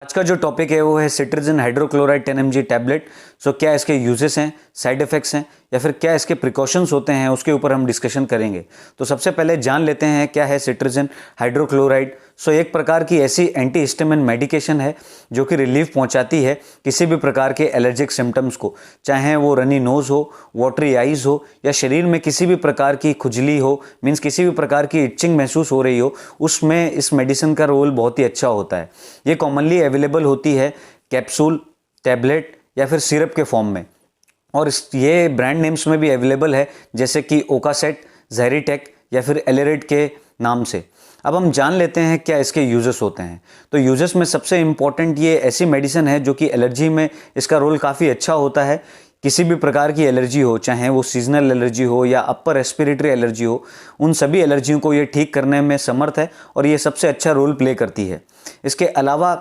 आज का जो टॉपिक है वो है सिट्राजिन हाइड्रोक्लोराइड 10 mg टैबलेट। सो क्या इसके यूजेस हैं, साइड इफ़ेक्ट्स हैं या फिर क्या इसके प्रिकॉशंस होते हैं, उसके ऊपर हम डिस्कशन करेंगे। तो सबसे पहले जान लेते हैं क्या है सिट्राजिन हाइड्रोक्लोराइड। सो एक प्रकार की ऐसी एंटी हिस्टामिन मेडिकेशन है जो कि रिलीफ पहुंचाती है किसी भी प्रकार के एलर्जिक सिम्टम्स को, चाहे वो रनी नोज़ हो, वाटरी आइज़ हो या शरीर में किसी भी प्रकार की खुजली हो, मीन्स किसी भी प्रकार की इचिंग महसूस हो रही हो, उसमें इस मेडिसिन का रोल बहुत ही अच्छा होता है। ये कॉमनली अवेलेबल होती है कैप्सूल, टैबलेट या फिर सिरप के फॉर्म में, और ये ब्रांड नेम्स में भी अवेलेबल है जैसे कि ओकासेट, ज़ेरिटेक या फिर एलेरेट के नाम से। अब हम जान लेते हैं क्या इसके यूजेस होते हैं। तो यूजेस में सबसे इम्पॉर्टेंट ये ऐसी मेडिसिन है जो कि एलर्जी में इसका रोल काफ़ी अच्छा होता है। किसी भी प्रकार की एलर्जी हो, चाहे वो सीजनल एलर्जी हो या अपर रेस्पिरेटरी एलर्जी हो, उन सभी एलर्जियों को ये ठीक करने में समर्थ है और ये सबसे अच्छा रोल प्ले करती है। इसके अलावा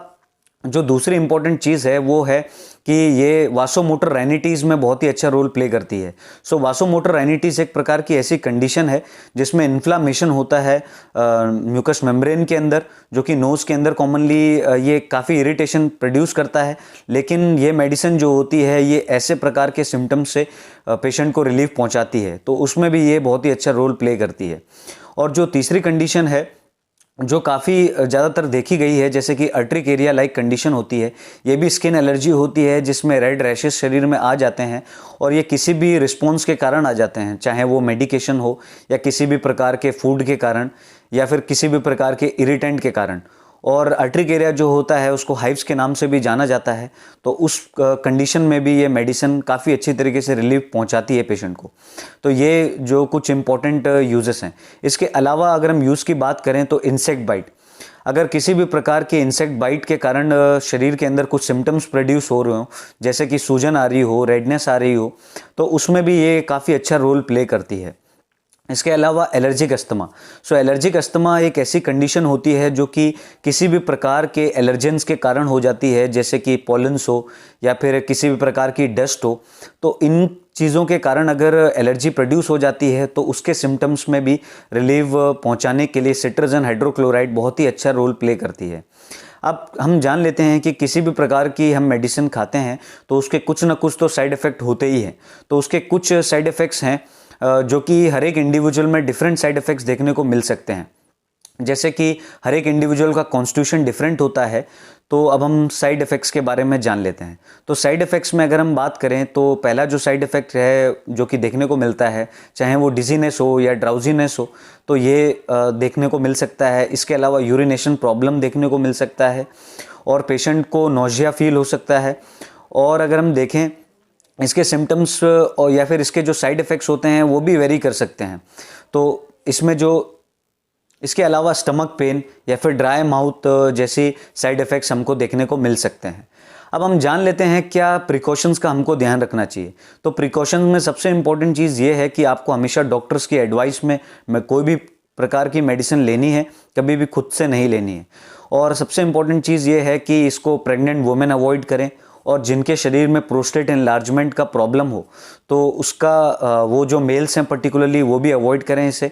जो दूसरी इंपॉर्टेंट चीज़ है वो है कि ये वासोमोटर राइनिटीज़ में बहुत ही अच्छा रोल प्ले करती है। सो वासोमोटर राइनिटीज़ एक प्रकार की ऐसी कंडीशन है जिसमें इन्फ्लामेशन होता है म्यूकस मेम्ब्रेन के अंदर, जो कि नोज़ के अंदर कॉमनली ये काफ़ी इरिटेशन प्रोड्यूस करता है। लेकिन ये मेडिसिन जो होती है ये ऐसे प्रकार के सिम्टम्स से पेशेंट को रिलीफ पहुँचाती है, तो उसमें भी ये बहुत ही अच्छा रोल प्ले करती है। और जो तीसरी कंडीशन है जो काफ़ी ज़्यादातर देखी गई है, जैसे कि अर्ट्रिकेरिया लाइक कंडीशन होती है, ये भी स्किन एलर्जी होती है जिसमें रेड रैशेस शरीर में आ जाते हैं और ये किसी भी रिस्पॉन्स के कारण आ जाते हैं, चाहे वो मेडिकेशन हो या किसी भी प्रकार के फूड के कारण या फिर किसी भी प्रकार के इरिटेंट के कारण। और अर्ट्रिकेरिया जो होता है उसको हाइव्स के नाम से भी जाना जाता है, तो उस कंडीशन में भी ये मेडिसिन काफ़ी अच्छी तरीके से रिलीफ पहुंचाती है पेशेंट को। तो ये जो कुछ इंपॉर्टेंट यूजेस हैं। इसके अलावा अगर हम यूज़ की बात करें तो इंसेक्ट बाइट, अगर किसी भी प्रकार के इंसेक्ट बाइट के कारण शरीर के अंदर कुछ सिम्टम्स प्रोड्यूस हो रहे हो, जैसे कि सूजन आ रही हो, रेडनेस आ रही हो, तो उसमें भी ये काफ़ी अच्छा रोल प्ले करती है। इसके अलावा एलर्जिक अस्थमा। सो एलर्जिक अस्थमा एक ऐसी कंडीशन होती है जो कि किसी भी प्रकार के एलर्जेंस के कारण हो जाती है, जैसे कि पॉलन्स हो या फिर किसी भी प्रकार की डस्ट हो। तो इन चीज़ों के कारण अगर एलर्जी प्रोड्यूस हो जाती है तो उसके सिम्टम्स में भी रिलीफ पहुंचाने के लिए सिट्राजिन हाइड्रोक्लोराइड बहुत ही अच्छा रोल प्ले करती है। अब हम जान लेते हैं कि किसी भी प्रकार की हम मेडिसिन खाते हैं तो उसके कुछ ना कुछ तो साइड इफ़ेक्ट होते ही हैं। तो उसके कुछ साइड इफ़ेक्ट्स हैं जो कि हर एक इंडिविजुअल में डिफरेंट साइड इफ़ेक्ट्स देखने को मिल सकते हैं। जैसे कि हर एक इंडिविजुअल का कॉन्स्टिट्यूशन डिफरेंट होता है, तो अब हम साइड इफ़ेक्ट्स के बारे में जान लेते हैं। तो साइड इफ़ेक्ट्स में अगर हम बात करें तो पहला जो साइड इफ़ेक्ट है जो कि देखने को मिलता है, चाहे वो डिजीनेस हो या ड्राउजीनेस हो, तो ये देखने को मिल सकता है। इसके अलावा यूरिनेशन प्रॉब्लम देखने को मिल सकता है और पेशेंट को नोजिया फील हो सकता है। और अगर हम देखें इसके सिम्टम्स और या फिर इसके जो साइड इफ़ेक्ट्स होते हैं वो भी वेरी कर सकते हैं। तो इसमें जो इसके अलावा स्टमक पेन या फिर ड्राई माउथ जैसी साइड इफ़ेक्ट्स हमको देखने को मिल सकते हैं। अब हम जान लेते हैं क्या प्रिकॉशंस का हमको ध्यान रखना चाहिए। तो प्रिकॉशंस में सबसे इम्पॉर्टेंट चीज़ ये है कि आपको हमेशा डॉक्टर्स की एडवाइस में कोई भी प्रकार की मेडिसिन लेनी है, कभी भी खुद से नहीं लेनी है। और सबसे इम्पॉर्टेंट चीज़ ये है कि इसको प्रेग्नेंट वुमेन अवॉइड करें, और जिनके शरीर में प्रोस्टेट एनलार्जमेंट का प्रॉब्लम हो तो उसका वो जो मेल्स हैं पर्टिकुलरली वो भी अवॉइड करें इसे।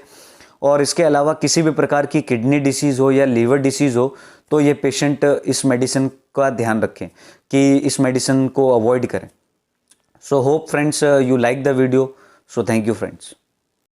और इसके अलावा किसी भी प्रकार की किडनी डिसीज़ हो या लीवर डिसीज़ हो तो ये पेशेंट इस मेडिसिन का ध्यान रखें कि इस मेडिसिन को अवॉइड करें। So hope friends you like the video. So thank you friends.